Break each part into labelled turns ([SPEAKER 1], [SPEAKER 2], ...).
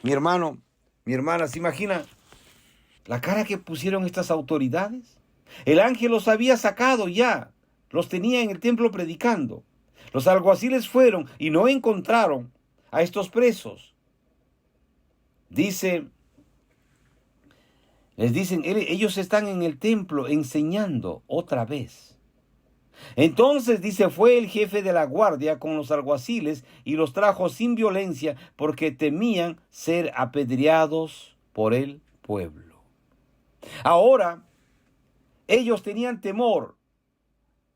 [SPEAKER 1] Mi hermano, mi hermana, ¿se imagina la cara que pusieron estas autoridades? El ángel los había sacado ya, los tenía en el templo predicando. Los alguaciles fueron y no encontraron a estos presos. Dice, les dicen, ellos están en el templo enseñando otra vez. Entonces, dice, fue el jefe de la guardia con los alguaciles y los trajo sin violencia porque temían ser apedreados por el pueblo. Ahora, ellos tenían temor.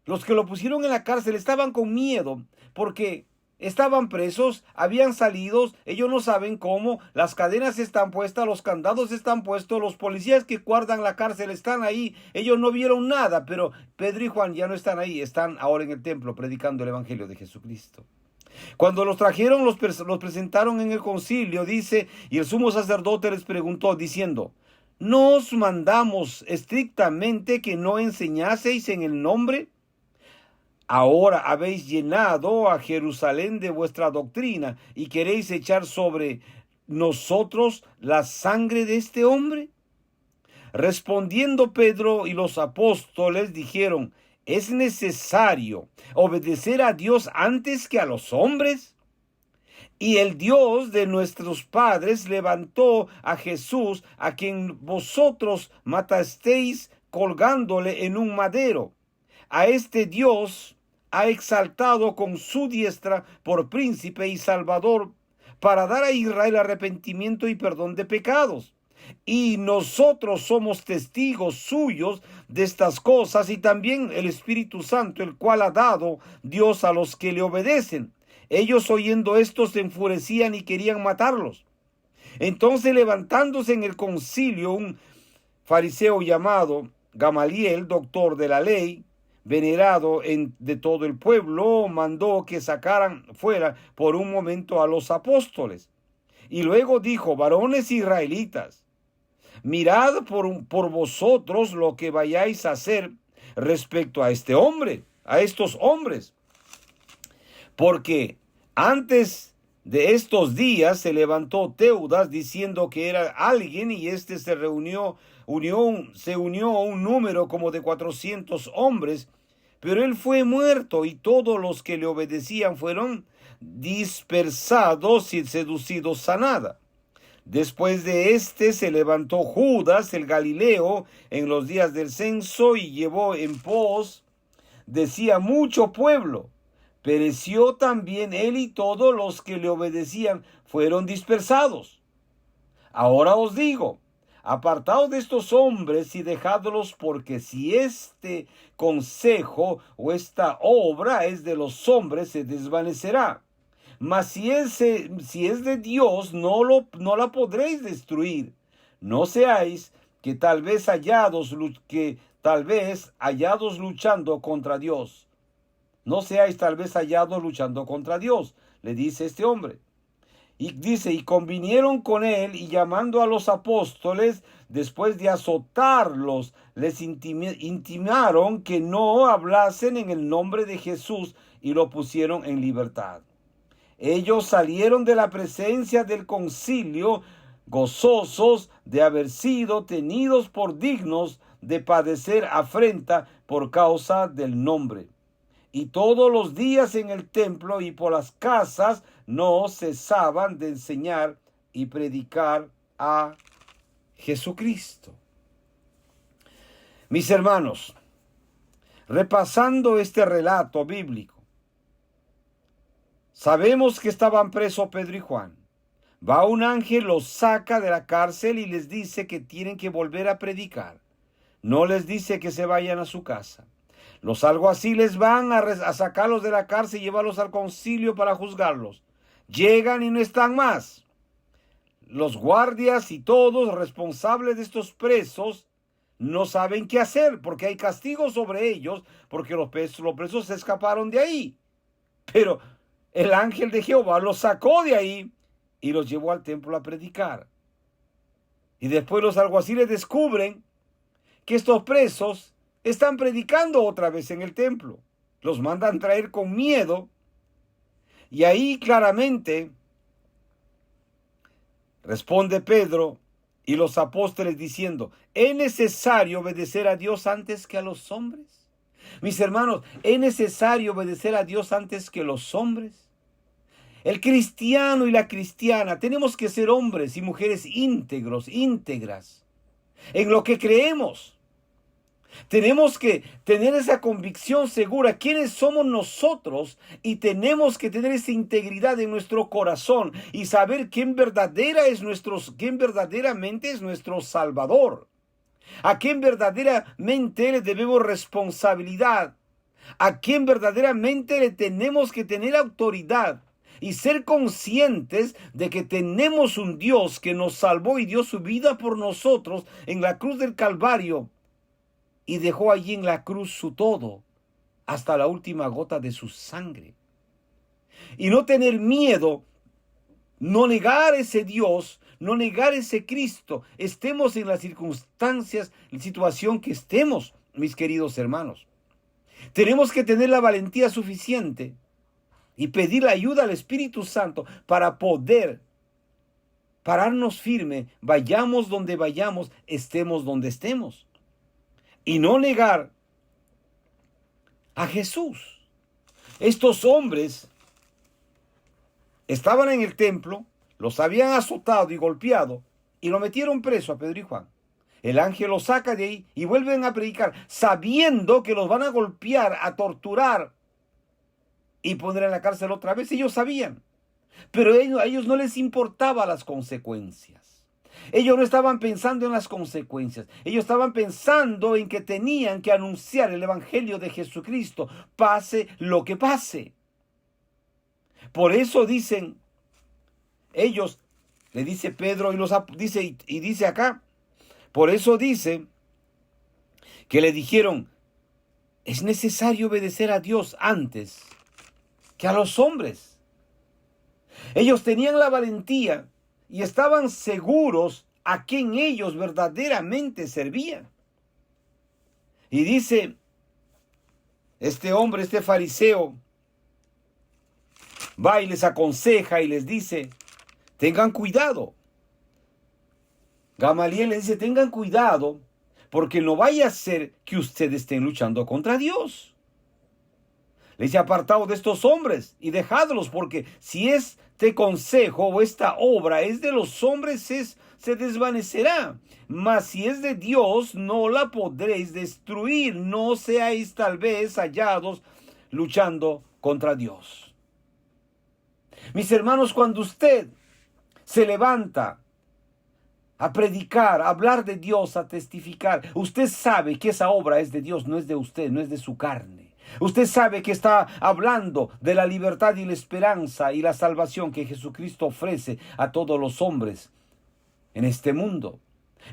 [SPEAKER 1] Los que lo pusieron en la cárcel estaban con miedo porque estaban presos, habían salido, ellos no saben cómo, las cadenas están puestas, los candados están puestos, los policías que guardan la cárcel están ahí, ellos no vieron nada, pero Pedro y Juan ya no están ahí, están ahora en el templo predicando el evangelio de Jesucristo. Cuando los trajeron, los presentaron en el concilio, dice, y el sumo sacerdote les preguntó diciendo, ¿no os mandamos estrictamente que no enseñaseis en el nombre? Ahora habéis llenado a Jerusalén de vuestra doctrina y queréis echar sobre nosotros la sangre de este hombre. Respondiendo Pedro y los apóstoles dijeron, ¿es necesario obedecer a Dios antes que a los hombres? Y el Dios de nuestros padres levantó a Jesús, a quien vosotros matasteis colgándole en un madero. A este Dios ha exaltado con su diestra por príncipe y salvador para dar a Israel arrepentimiento y perdón de pecados. Y nosotros somos testigos suyos de estas cosas y también el Espíritu Santo, el cual ha dado Dios a los que le obedecen. Ellos oyendo esto se enfurecían y querían matarlos. Entonces levantándose en el concilio un fariseo llamado Gamaliel, doctor de la ley, venerado de todo el pueblo, mandó que sacaran fuera por un momento a los apóstoles. Y luego dijo, varones israelitas, mirad por vosotros lo que vayáis a hacer respecto a este hombre, a estos hombres. Porque antes de estos días se levantó Teudas diciendo que era alguien y se unió a un número como de 400 hombres, pero él fue muerto y todos los que le obedecían fueron dispersados y seducidos a nada. Después de se levantó Judas el Galileo en los días del censo y llevó en pos, decía, mucho pueblo. Pereció también él y todos los que le obedecían fueron dispersados. Ahora os digo, apartaos de estos hombres y dejadlos, porque si este consejo o esta obra es de los hombres, se desvanecerá. Mas si es de Dios, no la podréis destruir. No seáis que tal vez hallados luchando contra Dios. No seáis tal vez hallados luchando contra Dios, le dice este hombre. Y dice, y convinieron con él, y llamando a los apóstoles, después de azotarlos, les intimaron que no hablasen en el nombre de Jesús, y lo pusieron en libertad. Ellos salieron de la presencia del concilio, gozosos de haber sido tenidos por dignos de padecer afrenta por causa del nombre. Y todos los días en el templo y por las casas no cesaban de enseñar y predicar a Jesucristo. Mis hermanos, repasando este relato bíblico, sabemos que estaban presos Pedro y Juan. Va un ángel, los saca de la cárcel y les dice que tienen que volver a predicar. No les dice que se vayan a su casa. Los alguaciles van a sacarlos de la cárcel y llevarlos al concilio para juzgarlos. Llegan y no están más. Los guardias y todos responsables de estos presos no saben qué hacer porque hay castigo sobre ellos porque los presos se escaparon de ahí. Pero el ángel de Jehová los sacó de ahí y los llevó al templo a predicar. Y después los alguaciles descubren que estos presos están predicando otra vez en el templo. Los mandan traer con miedo. Y ahí claramente Responde Pedro y los apóstoles diciendo, ¿es necesario obedecer a Dios antes que a los hombres? Mis hermanos, ¿es necesario obedecer a Dios antes que los hombres? El cristiano y la cristiana tenemos que ser hombres y mujeres íntegros, íntegras, en lo que creemos. Tenemos que tener esa convicción segura, quiénes somos nosotros, y tenemos que tener esa integridad en nuestro corazón y saber quién verdaderamente es nuestro Salvador, a quién verdaderamente le debemos responsabilidad, a quién verdaderamente le tenemos que tener autoridad. Y ser conscientes de que tenemos un Dios que nos salvó y dio su vida por nosotros en la cruz del Calvario. Y dejó allí en la cruz su todo, hasta la última gota de su sangre. Y no tener miedo, no negar ese Dios, no negar ese Cristo, estemos en las circunstancias, la situación que estemos, mis queridos hermanos. Tenemos que tener la valentía suficiente y pedir la ayuda al Espíritu Santo para poder pararnos firme, vayamos donde vayamos, estemos donde estemos. Y no negar a Jesús. Estos hombres estaban en el templo, los habían azotado y golpeado y lo metieron preso a Pedro y Juan. El ángel los saca de ahí y vuelven a predicar, sabiendo que los van a golpear, a torturar y poner en la cárcel otra vez. Ellos sabían, pero a ellos no les importaban las consecuencias. Ellos no estaban pensando en las consecuencias. Ellos estaban pensando en que tenían que anunciar el evangelio de Jesucristo, pase lo que pase. Por eso dicen ellos, le dice Pedro y dice acá, por eso dice que le dijeron, es necesario obedecer a Dios antes que a los hombres. Ellos tenían la valentía y estaban seguros a quien ellos verdaderamente servían. Y dice este hombre, este fariseo, va y les aconseja y les dice, tengan cuidado. Gamaliel les dice, tengan cuidado, porque no vaya a ser que ustedes estén luchando contra Dios. Les dice, apartaos de estos hombres y dejadlos, porque si este consejo o esta obra es de los hombres, se desvanecerá. Mas si es de Dios, no la podréis destruir. No seáis tal vez hallados luchando contra Dios. Mis hermanos, cuando usted se levanta a predicar, a hablar de Dios, a testificar, usted sabe que esa obra es de Dios, no es de usted, no es de su carne. Usted sabe que está hablando de la libertad y la esperanza y la salvación que Jesucristo ofrece a todos los hombres en este mundo.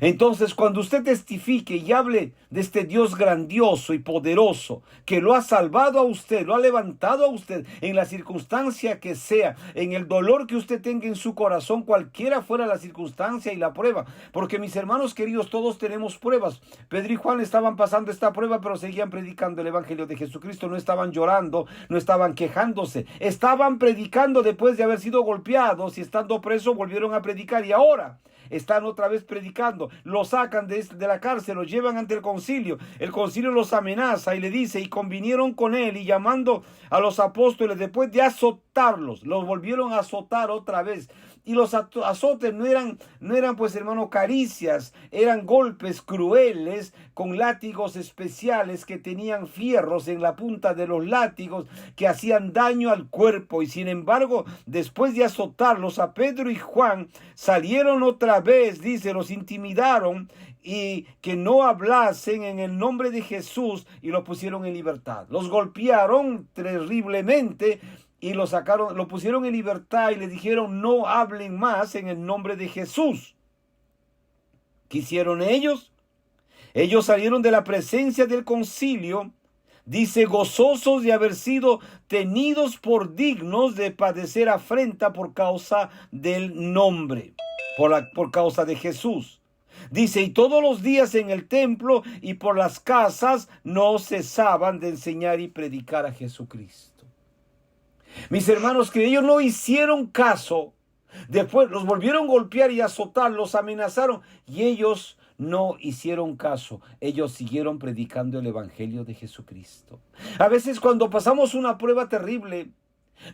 [SPEAKER 1] Entonces, cuando usted testifique y hable de este Dios grandioso y poderoso que lo ha salvado a usted, lo ha levantado a usted en la circunstancia que sea, en el dolor que usted tenga en su corazón, cualquiera fuera la circunstancia y la prueba, porque mis hermanos queridos, todos tenemos pruebas. Pedro y Juan estaban pasando esta prueba, pero seguían predicando el evangelio de Jesucristo. No estaban llorando, no estaban quejándose, estaban predicando después de haber sido golpeados y estando presos volvieron a predicar, y ahora están otra vez predicando. Los sacan de la cárcel, los llevan ante el concilio los amenaza y le dice, y convinieron con él, y llamando a los apóstoles, después de azotarlos, los volvieron a azotar otra vez. Y los azotes no eran pues, hermano, caricias, eran golpes crueles con látigos especiales que tenían fierros en la punta de los látigos que hacían daño al cuerpo. Y sin embargo, después de azotarlos, a Pedro y Juan salieron otra vez, dice, los intimidaron y que no hablasen en el nombre de Jesús, y los pusieron en libertad. Los golpearon terriblemente y lo pusieron en libertad y le dijeron, no hablen más en el nombre de Jesús. ¿Qué hicieron ellos? Ellos salieron de la presencia del concilio, dice, gozosos de haber sido tenidos por dignos de padecer afrenta por causa del nombre, por causa de Jesús. Dice, y todos los días en el templo y por las casas no cesaban de enseñar y predicar a Jesucristo. Mis hermanos, que ellos no hicieron caso Después los volvieron a golpear y azotar, los amenazaron y ellos no hicieron caso. Ellos siguieron predicando el evangelio de Jesucristo. A veces cuando pasamos una prueba terrible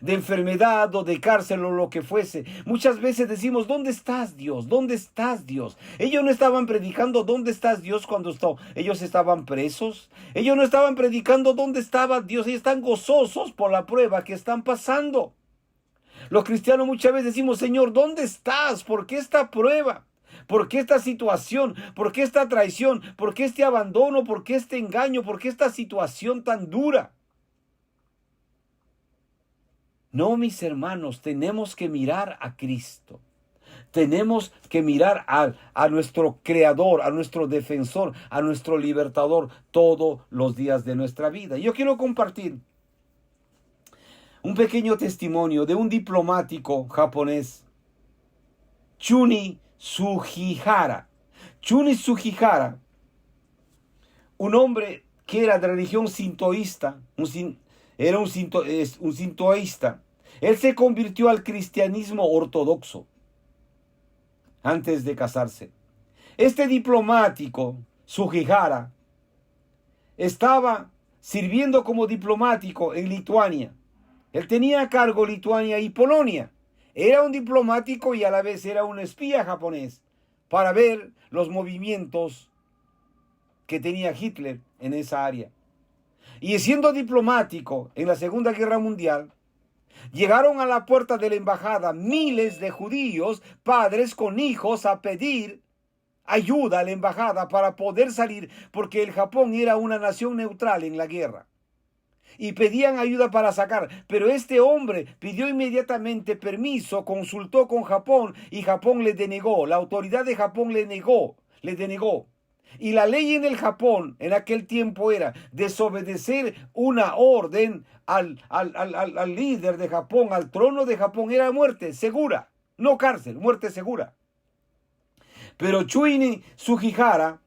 [SPEAKER 1] de enfermedad o de cárcel o lo que fuese, muchas veces decimos, ¿dónde estás, Dios? ¿Dónde estás, Dios? Ellos no estaban predicando ¿dónde estás, Dios? Cuando ellos estaban presos. Ellos no estaban predicando ¿dónde estaba Dios? Ellos están gozosos por la prueba que están pasando. Los cristianos muchas veces decimos, Señor, ¿dónde estás? ¿Por qué esta prueba? ¿Por qué esta situación? ¿Por qué esta traición? ¿Por qué este abandono? ¿Por qué este engaño? ¿Por qué esta situación tan dura? No, mis hermanos, tenemos que mirar a Cristo. Tenemos que mirar a nuestro Creador, a nuestro Defensor, a nuestro Libertador todos los días de nuestra vida. Yo quiero compartir un pequeño testimonio de un diplomático japonés, Chuni Sugihara. Chuni Sugihara, un hombre que era de religión sintoísta, era un sintoísta. Él se convirtió al cristianismo ortodoxo antes de casarse. Este diplomático, Sugihara, estaba sirviendo como diplomático en Lituania. Él tenía a cargo Lituania y Polonia. Era un diplomático y a la vez era un espía japonés para ver los movimientos que tenía Hitler en esa área. Y siendo diplomático en la Segunda Guerra Mundial, llegaron a la puerta de la embajada miles de judíos, padres con hijos, a pedir ayuda a la embajada para poder salir, porque el Japón era una nación neutral en la guerra. Y pedían ayuda para sacar, pero este hombre pidió inmediatamente permiso, consultó con Japón y Japón le denegó, la autoridad de Japón le denegó. Y la ley en el Japón en aquel tiempo era desobedecer una orden al líder de Japón, al trono de Japón, era muerte segura, no cárcel, muerte segura. Pero Chuni Sugihara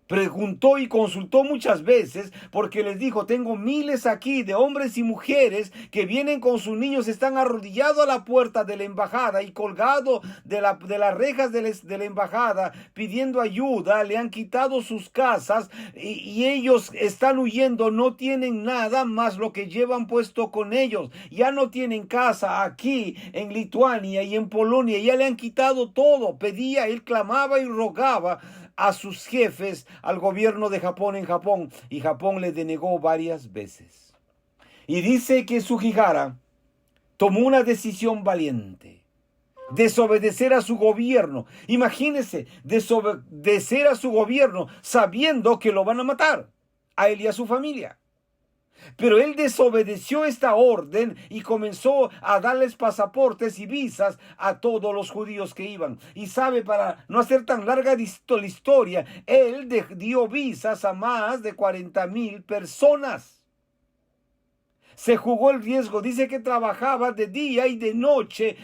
[SPEAKER 1] preguntó y consultó muchas veces porque les dijo, tengo miles aquí de hombres y mujeres que vienen con sus niños, están arrodillados a la puerta de la embajada y colgados de las rejas de la embajada pidiendo ayuda, le han quitado sus casas y ellos están huyendo, no tienen nada más lo que llevan puesto con ellos, ya no tienen casa aquí en Lituania y en Polonia, ya le han quitado todo. Pedía, él clamaba y rogaba a sus jefes, al gobierno de Japón en Japón, y Japón le denegó varias veces. Y dice que Sugihara tomó una decisión valiente: desobedecer a su gobierno. Imagínense, desobedecer a su gobierno sabiendo que lo van a matar, a él y a su familia. Pero él desobedeció esta orden y comenzó a darles pasaportes y visas a todos los judíos que iban. Y sabe, para no hacer tan larga la historia, él dio visas a más de 40,000 personas. Se jugó el riesgo, dice que trabajaba de día y de noche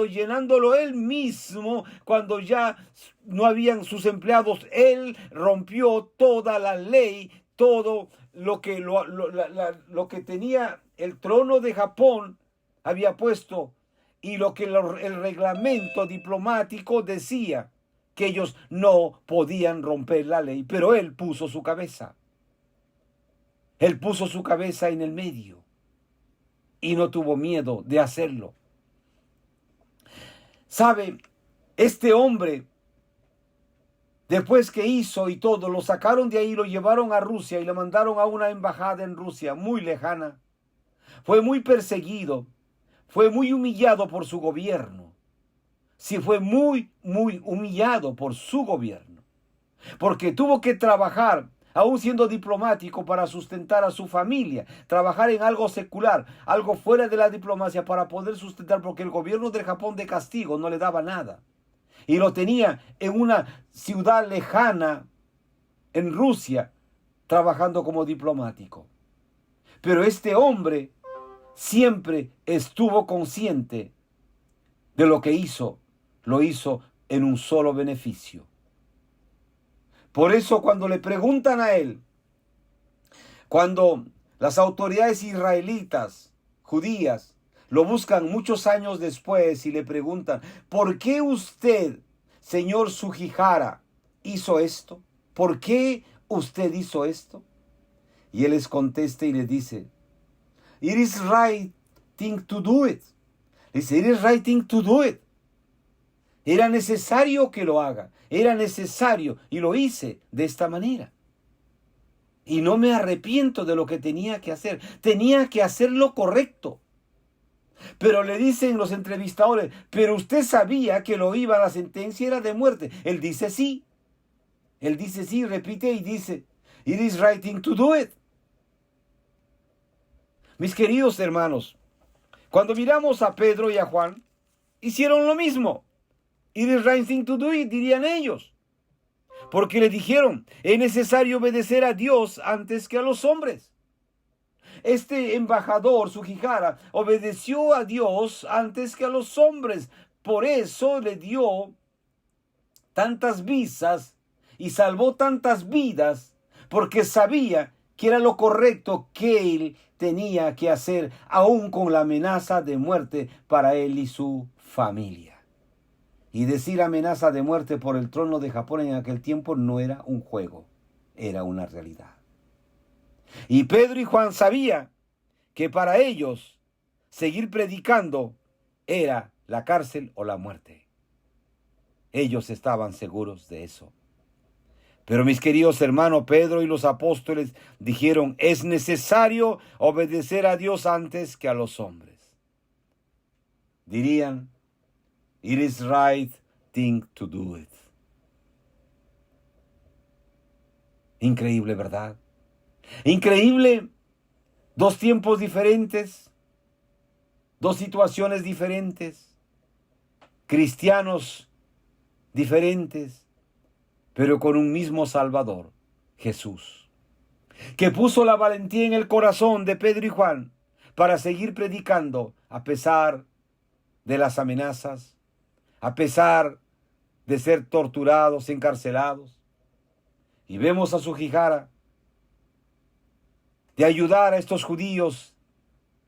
[SPEAKER 1] llenándolo él mismo cuando ya no habían sus empleados. Él rompió toda la ley, todo lo que tenía el trono de Japón había puesto, y lo que el reglamento diplomático decía, que ellos no podían romper la ley, pero él puso su cabeza. Él puso su cabeza en el medio y no tuvo miedo de hacerlo. ¿Sabe? Este hombre, después que hizo y todo, lo sacaron de ahí, lo llevaron a Rusia y lo mandaron a una embajada en Rusia muy lejana. Fue muy perseguido, fue muy humillado por su gobierno. Sí, fue muy humillado por su gobierno, porque tuvo que trabajar, aún siendo diplomático, para sustentar a su familia, trabajar en algo secular, algo fuera de la diplomacia para poder sustentar, porque el gobierno del Japón de castigo no le daba nada. Y lo tenía en una ciudad lejana, en Rusia, trabajando como diplomático. Pero este hombre siempre estuvo consciente de lo que hizo. Lo hizo en un solo beneficio. Por eso cuando le preguntan a él, cuando las autoridades israelitas, judías, lo buscan muchos años después y le preguntan, ¿por qué usted, señor Sugihara, hizo esto? ¿Por qué usted hizo esto? Y él les contesta y les dice, it is right thing to do it. Dice, it is right thing to do it. Era necesario que lo haga. Era necesario y lo hice de esta manera. Y no me arrepiento de lo que tenía que hacer. Tenía que hacer lo correcto. Pero le dicen los entrevistadores, pero usted sabía que lo iba, la sentencia era de muerte. Él dice sí. Él dice sí, repite y dice, it is right thing to do it. Mis queridos hermanos, cuando miramos a Pedro y a Juan, hicieron lo mismo. It is right thing to do it, dirían ellos. Porque le dijeron, es necesario obedecer a Dios antes que a los hombres. Este embajador, Sugihara, obedeció a Dios antes que a los hombres. Por eso le dio tantas visas y salvó tantas vidas, porque sabía que era lo correcto que él tenía que hacer, aún con la amenaza de muerte para él y su familia. Y decir amenaza de muerte por el trono de Japón en aquel tiempo no era un juego, era una realidad. Y Pedro y Juan sabían que para ellos seguir predicando era la cárcel o la muerte. Ellos estaban seguros de eso. Pero mis queridos hermanos, Pedro y los apóstoles dijeron, es necesario obedecer a Dios antes que a los hombres. Dirían, it is right thing to do it. Increíble, ¿verdad? Increíble. Dos tiempos diferentes, dos situaciones diferentes, cristianos diferentes, pero con un mismo Salvador, Jesús, que puso la valentía en el corazón de Pedro y Juan para seguir predicando a pesar de las amenazas, a pesar de ser torturados, encarcelados. Y vemos a Sugihara de ayudar a estos judíos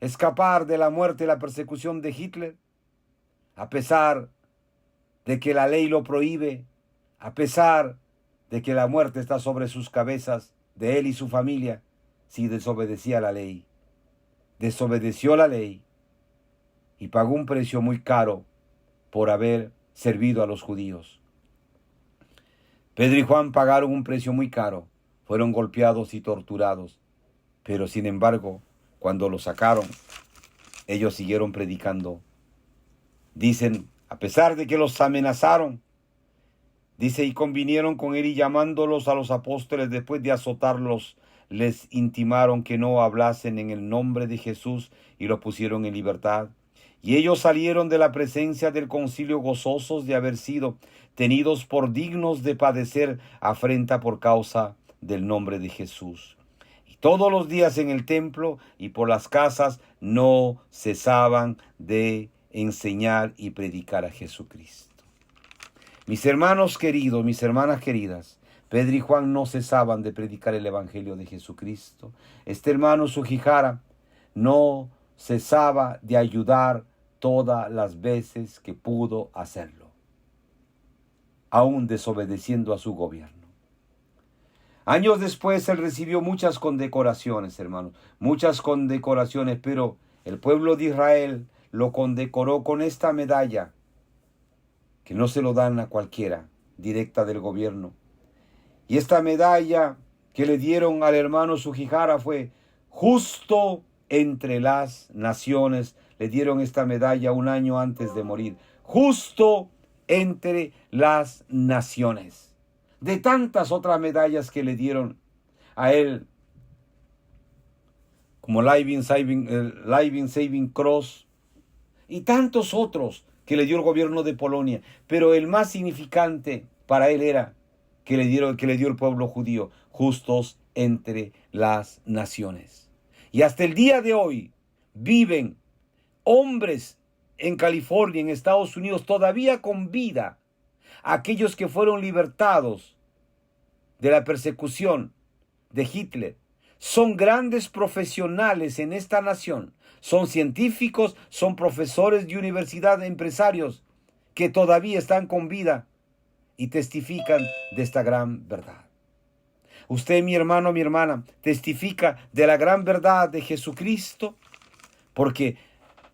[SPEAKER 1] a escapar de la muerte y la persecución de Hitler, a pesar de que la ley lo prohíbe, a pesar de que la muerte está sobre sus cabezas, de él y su familia, si desobedecía la ley. Desobedeció la ley y pagó un precio muy caro por haber servido a los judíos. Pedro y Juan pagaron un precio muy caro, fueron golpeados y torturados, pero sin embargo, cuando lo sacaron, ellos siguieron predicando. Dicen, a pesar de que los amenazaron, dice, y convinieron con él y llamándolos a los apóstoles después de azotarlos, les intimaron que no hablasen en el nombre de Jesús y los pusieron en libertad. Y ellos salieron de la presencia del concilio gozosos de haber sido tenidos por dignos de padecer afrenta por causa del nombre de Jesús. Y todos los días en el templo y por las casas no cesaban de enseñar y predicar a Jesucristo. Mis hermanos queridos, mis hermanas queridas, Pedro y Juan no cesaban de predicar el evangelio de Jesucristo. Este hermano Sugihara no cesaba de ayudar todas las veces que pudo hacerlo, aún desobedeciendo a su gobierno. Años después él recibió muchas condecoraciones, hermanos, muchas condecoraciones, pero el pueblo de Israel lo condecoró con esta medalla, que no se lo dan a cualquiera, directa del gobierno. Y esta medalla que le dieron al hermano Sugihara fue justo entre las naciones. Le dieron esta medalla un año antes de morir. Justo entre las naciones. De tantas otras medallas que le dieron a él, como Life Saving Cross y tantos otros que le dio el gobierno de Polonia. Pero el más significante para él era que le dio el pueblo judío, justos entre las naciones. Y hasta el día de hoy viven hombres en California, en Estados Unidos, todavía con vida, aquellos que fueron libertados de la persecución de Hitler, son grandes profesionales en esta nación. Son científicos, son profesores de universidad, empresarios que todavía están con vida y testifican de esta gran verdad. Usted, mi hermano, mi hermana, testifica de la gran verdad de Jesucristo porque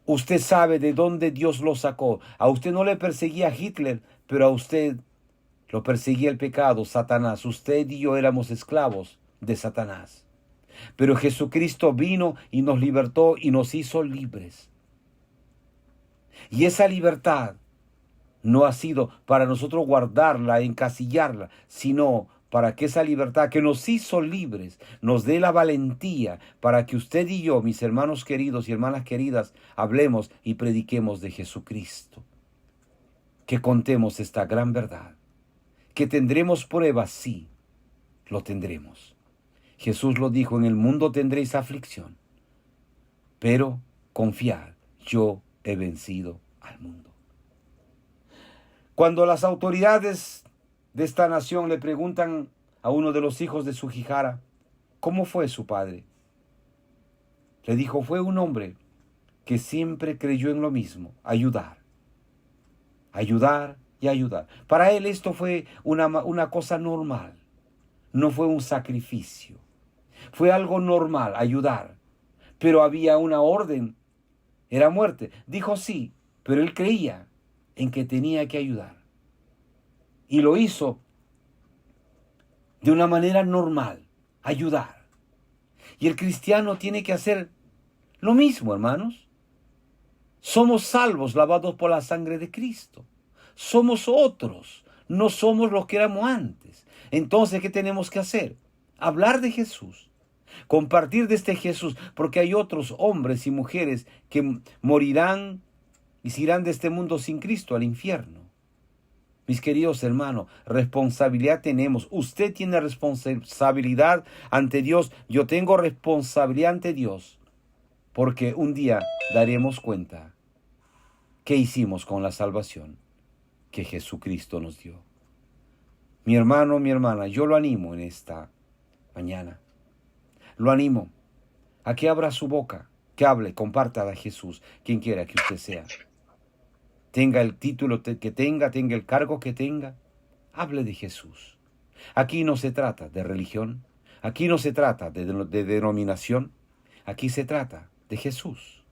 [SPEAKER 1] usted sabe de dónde Dios lo sacó. A usted no le perseguía Hitler, pero a usted lo perseguía el pecado, Satanás. Usted y yo éramos esclavos de Satanás. Pero Jesucristo vino y nos libertó y nos hizo libres. Y esa libertad no ha sido para nosotros guardarla, encasillarla, sino para que esa libertad que nos hizo libres nos dé la valentía para que usted y yo, mis hermanos queridos y hermanas queridas, hablemos y prediquemos de Jesucristo. Que contemos esta gran verdad. Que tendremos pruebas, sí, lo tendremos. Jesús lo dijo, en el mundo tendréis aflicción, pero confiad, yo he vencido al mundo. Cuando las autoridades de esta nación le preguntan a uno de los hijos de su hijara, ¿cómo fue su padre? Le dijo, fue un hombre que siempre creyó en lo mismo, ayudar. Ayudar y ayudar. Para él esto fue una cosa normal, no fue un sacrificio. Fue algo normal, ayudar. Pero había una orden, era muerte. Dijo sí, pero él creía en que tenía que ayudar. Y lo hizo de una manera normal, ayudar. Y el cristiano tiene que hacer lo mismo, hermanos. Somos salvos, lavados por la sangre de Cristo. Somos otros, no somos los que éramos antes. Entonces, ¿qué tenemos que hacer? Hablar de Jesús. Compartir de este Jesús, porque hay otros hombres y mujeres que morirán y se irán de este mundo sin Cristo al infierno. Mis queridos hermanos, responsabilidad tenemos. Usted tiene responsabilidad ante Dios. Yo tengo responsabilidad ante Dios. Porque un día daremos cuenta qué hicimos con la salvación que Jesucristo nos dio. Mi hermano, mi hermana, yo lo animo en esta mañana. Lo animo a que abra su boca, que hable, comparta a Jesús, quien quiera que usted sea. Tenga el título que tenga el cargo que tenga, hable de Jesús. Aquí no se trata de religión, aquí no se trata de denominación, aquí se trata de Jesús.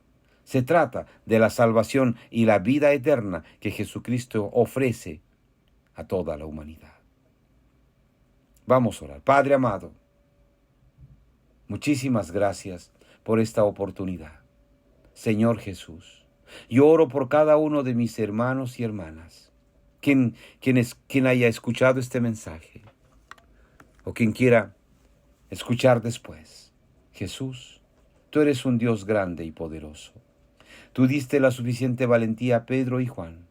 [SPEAKER 1] Se trata de la salvación y la vida eterna que Jesucristo ofrece a toda la humanidad. Vamos a orar. Padre amado, muchísimas gracias por esta oportunidad. Señor Jesús, yo oro por cada uno de mis hermanos y hermanas, quien haya escuchado este mensaje o quien quiera escuchar después. Jesús, tú eres un Dios grande y poderoso. Tú diste la suficiente valentía a Pedro y Juan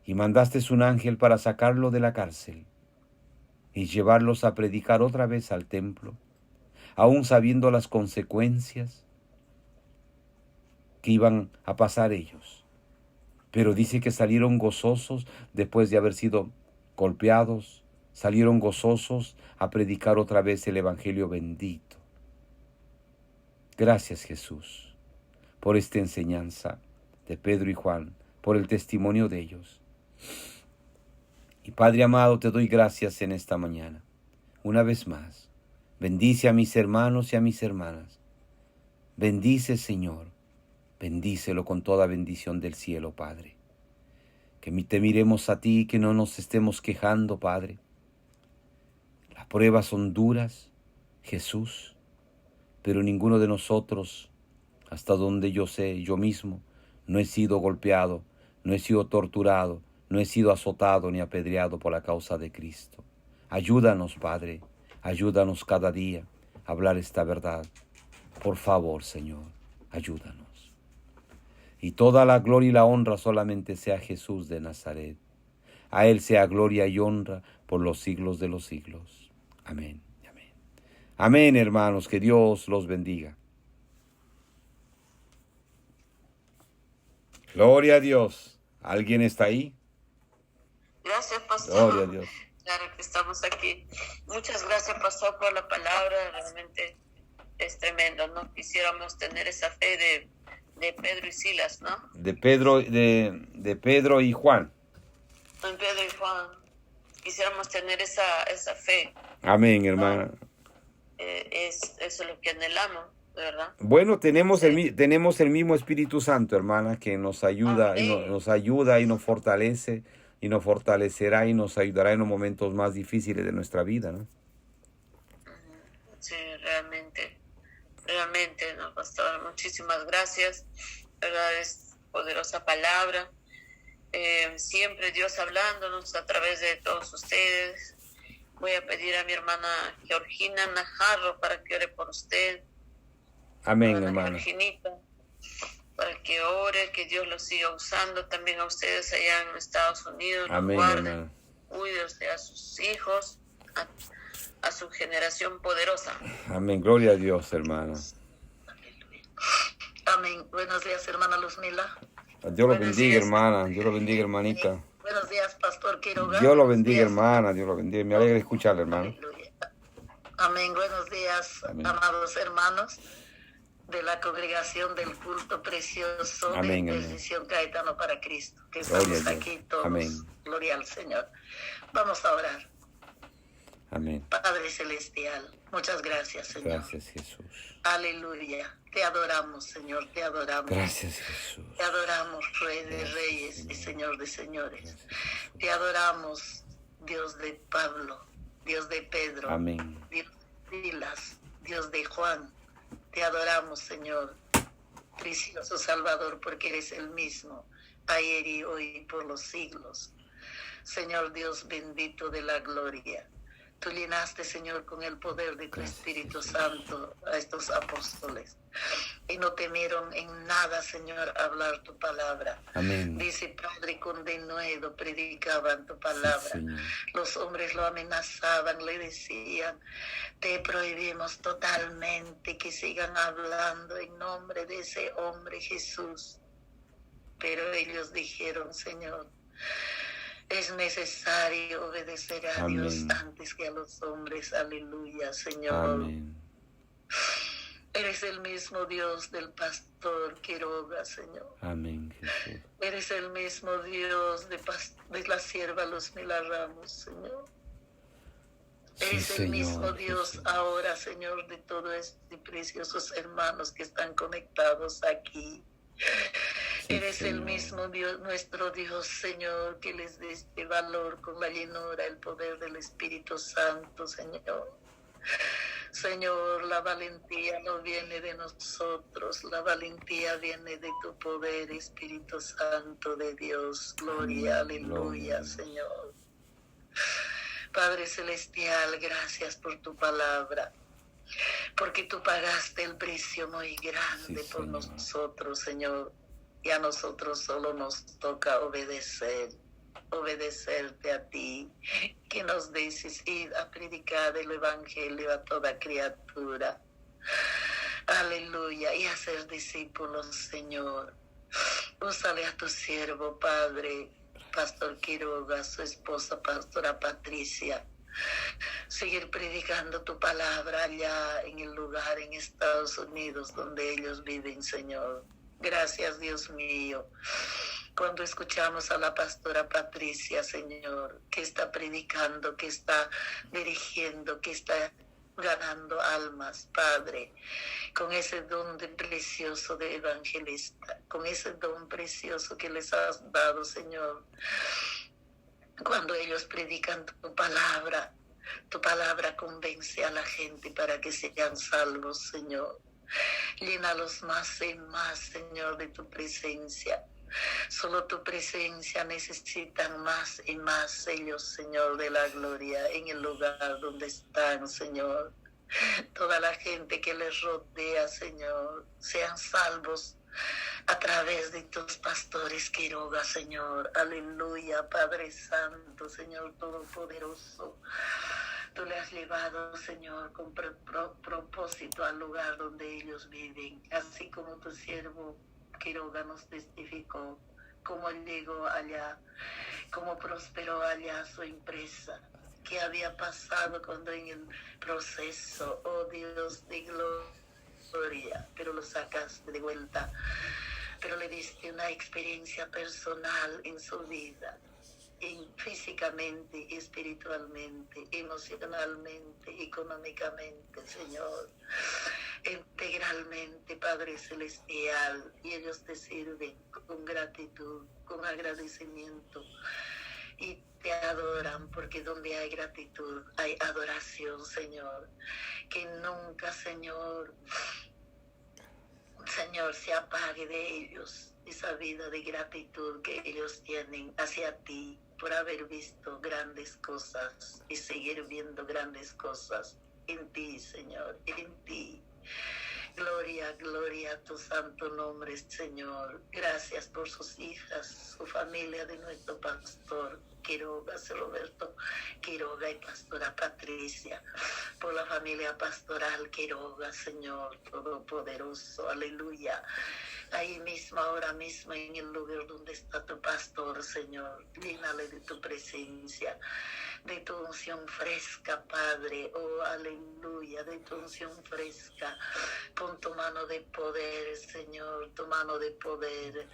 [SPEAKER 1] y mandaste un ángel para sacarlo de la cárcel y llevarlos a predicar otra vez al templo, aún sabiendo las consecuencias que iban a pasar ellos. Pero dice que salieron gozosos después de haber sido golpeados, salieron gozosos a predicar otra vez el Evangelio bendito. Gracias, Jesús, por esta enseñanza de Pedro y Juan, por el testimonio de ellos. Y Padre amado, te doy gracias en esta mañana. Una vez más, bendice a mis hermanos y a mis hermanas. Bendice, Señor, bendícelo con toda bendición del cielo, Padre. Que te miremos a ti, que no nos estemos quejando, Padre. Las pruebas son duras, Jesús, pero ninguno de nosotros, hasta donde yo sé, yo mismo, no he sido golpeado, no he sido torturado, no he sido azotado ni apedreado por la causa de Cristo. Ayúdanos, Padre, ayúdanos cada día a hablar esta verdad. Por favor, Señor, ayúdanos. Y toda la gloria y la honra solamente sea Jesús de Nazaret. A Él sea gloria y honra por los siglos de los siglos. Amén. Amén. Amén, hermanos, que Dios los bendiga. Gloria a Dios. ¿Alguien está ahí?
[SPEAKER 2] Gracias, pastor.
[SPEAKER 1] Gloria a Dios.
[SPEAKER 2] claro que estamos aquí. Muchas gracias, pastor, por la palabra. Realmente es tremendo, ¿no? Quisiéramos tener esa fe de Pedro y Silas, ¿no?
[SPEAKER 1] De Pedro y Juan.
[SPEAKER 2] En Pedro y Juan. Quisiéramos tener esa fe.
[SPEAKER 1] Amén, hermana.
[SPEAKER 2] ¿No? Eso es lo que anhelamos, ¿verdad?
[SPEAKER 1] Bueno, tenemos,
[SPEAKER 2] Sí.
[SPEAKER 1] tenemos el mismo Espíritu Santo, hermana, que nos ayuda, nos ayuda y nos fortalece, y nos fortalecerá y nos ayudará en los momentos más difíciles de nuestra vida, ¿no?
[SPEAKER 2] Sí, realmente, ¿no, pastor? Muchísimas gracias, ¿verdad? Es poderosa palabra. Siempre Dios hablándonos a través de todos ustedes. Voy a pedir a mi hermana Georgina Najarro para que ore por usted.
[SPEAKER 1] Amén, hermana.
[SPEAKER 2] Georginita, para que ore, que Dios lo siga usando también a ustedes allá en Estados Unidos.
[SPEAKER 1] Amén, hermana.
[SPEAKER 2] Cuide usted a sus hijos, a su generación poderosa.
[SPEAKER 1] Amén, gloria a Dios, hermana.
[SPEAKER 2] Amén. Buenos días, hermana Luzmila.
[SPEAKER 1] Dios lo bendiga, hermana. Dios lo bendiga, hermanita.
[SPEAKER 2] Buenos días, pastor Quiroga.
[SPEAKER 1] Dios lo bendiga, hermana. Dios lo bendiga. Me alegra escucharle, hermano.
[SPEAKER 2] Aleluya. Amén. Buenos días, amén, amados hermanos de la congregación del culto precioso, amén, de Decisión Caetano para Cristo, que estamos aquí todos. Amén. Gloria al Señor. Vamos a orar.
[SPEAKER 1] Amén.
[SPEAKER 2] Padre Celestial, muchas gracias, Señor.
[SPEAKER 1] Gracias, Jesús.
[SPEAKER 2] Aleluya. Te adoramos, Señor, te adoramos.
[SPEAKER 1] Gracias, Jesús.
[SPEAKER 2] Te adoramos, Rey de Reyes y Señor de Señores. Te adoramos, Dios de Pablo, Dios de Pedro.
[SPEAKER 1] Amén.
[SPEAKER 2] Dios de Silas, Dios de Juan. Te adoramos, Señor, precioso Salvador, porque eres el mismo, ayer y hoy por los siglos. Señor Dios bendito de la gloria. Tú llenaste, Señor, con el poder de tu Espíritu Santo a estos apóstoles. Y no temieron en nada, Señor, hablar tu palabra.
[SPEAKER 1] Amén.
[SPEAKER 2] Dice, Padre, con denuedo predicaban tu palabra. Sí, los hombres lo amenazaban, le decían, te prohibimos totalmente que sigan hablando en nombre de ese hombre Jesús. Pero ellos dijeron, Señor, es necesario obedecer a amén, Dios antes que a los hombres. Aleluya, Señor.
[SPEAKER 1] Amén.
[SPEAKER 2] Eres el mismo Dios del pastor Quiroga, Señor.
[SPEAKER 1] Amén, Jesús.
[SPEAKER 2] Eres el mismo Dios de la sierva Luzmila Ramos, Señor. Sí, eres el Señor, mismo Dios Jesús. Ahora, Señor, de todos estos preciosos hermanos que están conectados aquí. Sí, eres Señor. El mismo Dios, nuestro Dios, Señor, que les dé este valor con la llenura, el poder del Espíritu Santo, Señor. Señor, la valentía no viene de nosotros, la valentía viene de tu poder, Espíritu Santo de Dios. Gloria, aleluya, gloria. Señor. Padre Celestial, gracias por tu palabra, porque tú pagaste el precio muy grande, sí, por nosotros, Señor, y a nosotros solo nos toca obedecerte a ti, que nos dices ir a predicar el Evangelio a toda criatura. Aleluya, y hacer discípulos, Señor. Úsale a tu siervo, Padre, Pastor Quiroga, su esposa, Pastora Patricia. Seguir predicando tu palabra allá en el lugar, en Estados Unidos, donde ellos viven, Señor. Gracias, Dios mío. Cuando escuchamos a la pastora Patricia, Señor, que está predicando, que está dirigiendo, que está ganando almas, Padre, con ese don precioso de evangelista, con ese don precioso que les has dado, Señor. Cuando ellos predican tu palabra convence a la gente para que sean salvos, Señor. Llénalos más y más, Señor, de tu presencia. Solo tu presencia necesitan más y más ellos, Señor, de la gloria en el lugar donde están, Señor. Toda la gente que les rodea, Señor, sean salvos a través de tus pastores Quiroga, Señor. Aleluya, Padre Santo, Señor Todopoderoso. Tú le has llevado, Señor, con propósito al lugar donde ellos viven, así como tu siervo Quiroga nos testificó cómo llegó allá, cómo prosperó allá su empresa. qué había pasado cuando en el proceso, oh Dios de gloria, pero lo sacaste de vuelta, pero le diste una experiencia personal en su vida, físicamente, espiritualmente, emocionalmente, económicamente, Señor, integralmente, Padre Celestial, y ellos te sirven con gratitud, con agradecimiento, y te adoran, porque donde hay gratitud hay adoración, Señor. Que nunca, Señor, se apague de ellos esa vida de gratitud que ellos tienen hacia ti por haber visto grandes cosas y seguir viendo grandes cosas en ti, Señor, en ti. Gloria, gloria a tu santo nombre, Señor. Gracias por sus hijas, su familia de nuestro pastor Quiroga, Roberto Quiroga y pastora Patricia, por la familia pastoral Quiroga, Señor Todopoderoso, aleluya. Ahí mismo, ahora mismo, en el lugar donde está tu pastor, Señor, llénale de tu presencia, de tu unción fresca, Padre, oh aleluya, de tu unción fresca. Pon tu mano de poder, Señor, tu mano de poder,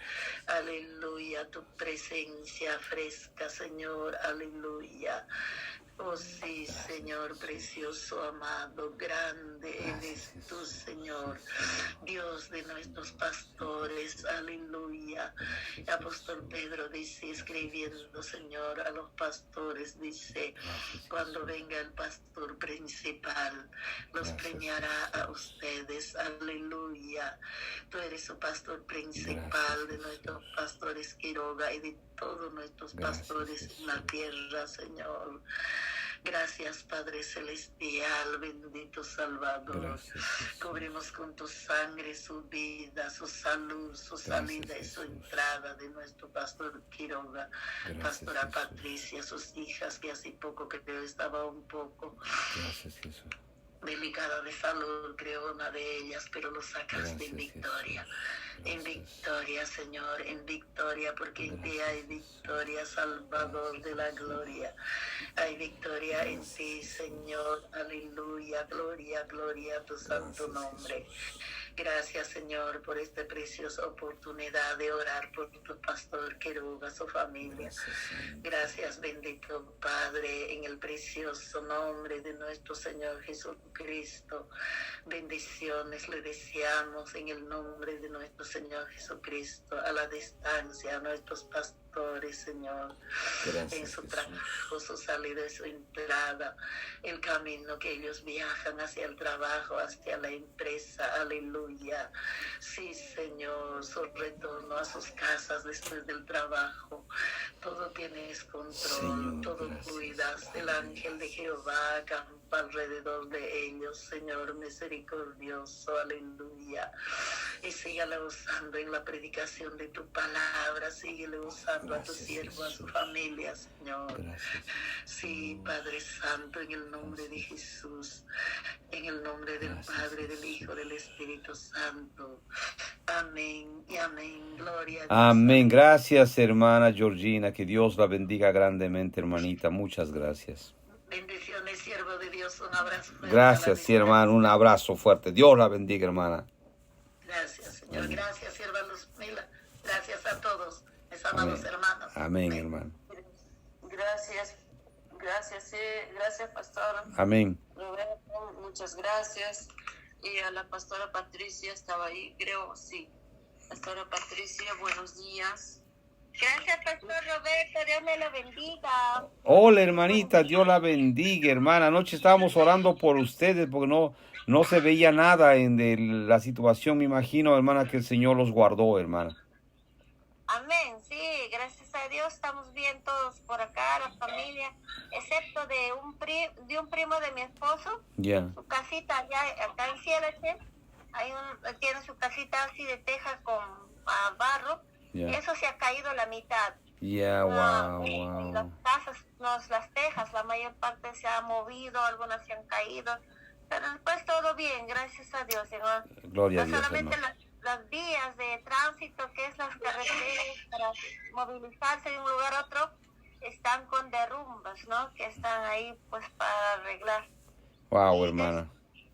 [SPEAKER 2] aleluya, tu presencia fresca, Señor, aleluya. Oh sí, Señor precioso, amado, grande eres tú, Señor, Dios de nuestros pastores, aleluya. El apóstol Pedro dice, escribiendo, Señor, a los pastores, dice, cuando venga el pastor principal, los premiará a ustedes, aleluya. Tú eres su pastor principal, de nuestros pastores Quiroga y de todos nuestros pastores en la tierra, Señor. Gracias, Padre Celestial, bendito Salvador. Cubrimos con tu sangre su vida, su salud, su salida y su entrada de nuestro pastor Quiroga, pastora Patricia, sus hijas, que hace poco que creo estaba un poco delicada de salud, creo una de ellas, pero lo sacaste en victoria. En victoria, Señor, en victoria, porque en ti hay victoria, Salvador de la gloria. Hay victoria en ti, Señor, aleluya, gloria, gloria a tu santo nombre. Gracias, Señor, por esta preciosa oportunidad de orar por tu pastor Quiroga, su familia. Gracias, bendito Padre, en el precioso nombre de nuestro Señor Jesucristo. Bendiciones le deseamos en el nombre de nuestro Señor Jesucristo, a la distancia, a nuestros pastores, Señor, en su trabajo, su salida y su entrada, el camino que ellos viajan hacia el trabajo, hacia la empresa, aleluya. Sí, Señor, su retorno a sus casas después del trabajo, todo tienes control, Señor, todo cuidas, el ángel de Jehová acampa alrededor de ellos, Señor misericordioso, aleluya. Y síguele usando en la predicación de tu palabra, síguele usando a tu siervo, a su familia, Señor. Sí, Padre Santo, en el nombre de Jesús, en el nombre del Padre, del Hijo, del Espíritu Santo. Amén y amén. Gloria a Dios.
[SPEAKER 1] Amén. Gracias, hermana Georgina. Que Dios la bendiga grandemente, hermanita. Muchas gracias.
[SPEAKER 2] Bendiciones, siervo de Dios. Un abrazo fuerte.
[SPEAKER 1] Gracias, sí, hermano. Un abrazo fuerte. Dios la bendiga, hermana.
[SPEAKER 2] Gracias, Señor. Amén. Gracias, sierva Luzmila. Gracias a todos, mis amados hermanos.
[SPEAKER 1] Amén, hermano.
[SPEAKER 3] Gracias. Gracias, gracias, pastor.
[SPEAKER 1] Amén.
[SPEAKER 3] Roberto, muchas gracias. Y a la pastora Patricia, estaba ahí, creo, sí. Pastora Patricia, buenos días.
[SPEAKER 4] Gracias, pastor Roberto, Dios me lo bendiga.
[SPEAKER 1] Hola, hermanita, Dios la bendiga, hermana. Anoche estábamos orando por ustedes porque no se veía nada de la situación. Me imagino, hermana, que el Señor los guardó, hermana.
[SPEAKER 4] Amén, sí, gracias a Dios estamos bien todos por acá, la familia, excepto de un primo de mi esposo. Su casita allá acá en Cieleche, tiene su casita así de teja con barro. Eso se ha caído la mitad.
[SPEAKER 1] Y
[SPEAKER 4] las casas, las tejas, la mayor parte se ha movido, algunas se han caído, pero después todo bien, gracias a Dios, Señor.
[SPEAKER 1] Gloria a Dios,
[SPEAKER 4] solamente las vías de tránsito, que es las carreteras para movilizarse de un lugar a otro, están con derrumbas, ¿no? Que están ahí pues para arreglar.
[SPEAKER 1] Wow, hermana.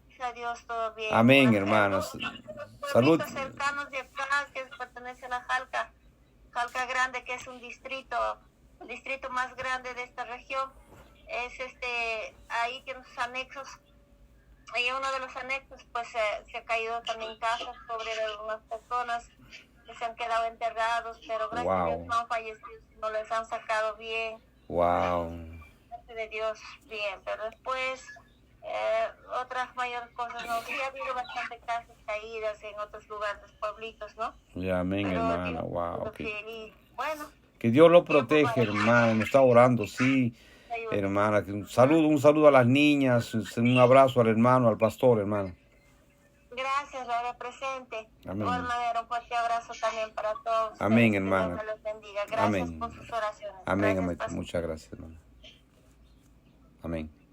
[SPEAKER 4] Gracias a Dios, todo bien.
[SPEAKER 1] Amén, hermanas. Salud.
[SPEAKER 4] Los cercanos de acá, que pertenece a la Jalca Grande, que es un distrito, el distrito más grande de esta región. Es ahí que en los anexos, ahí en uno de los anexos, pues se ha caído también casas sobre algunas personas que se han quedado enterrados, pero gracias a Dios no han fallecido, no les han sacado bien.
[SPEAKER 1] Wow.
[SPEAKER 4] Gracias a Dios, bien, pero después otras mayores cosas, ¿no? Sí ha habido bastante casas caídas en otros lugares, pueblitos, ¿no?
[SPEAKER 1] Ya, amén,
[SPEAKER 4] Pero
[SPEAKER 1] hermana,
[SPEAKER 4] Dios,
[SPEAKER 1] wow.
[SPEAKER 4] bueno.
[SPEAKER 1] Que Dios lo protege, hermana, me está orando, sí, hermana. Un saludo a las niñas, un abrazo al hermano, al pastor, hermana.
[SPEAKER 4] Gracias, la hora presente.
[SPEAKER 1] Amén.
[SPEAKER 4] De igual manera, un fuerte abrazo también para todos.
[SPEAKER 1] Amén,
[SPEAKER 4] Que
[SPEAKER 1] hermana.
[SPEAKER 4] Dios me los bendiga. Gracias
[SPEAKER 1] Amén.
[SPEAKER 4] por sus oraciones.
[SPEAKER 1] Amén,
[SPEAKER 4] Gracias,
[SPEAKER 1] amén. Muchas gracias, hermana. Amén.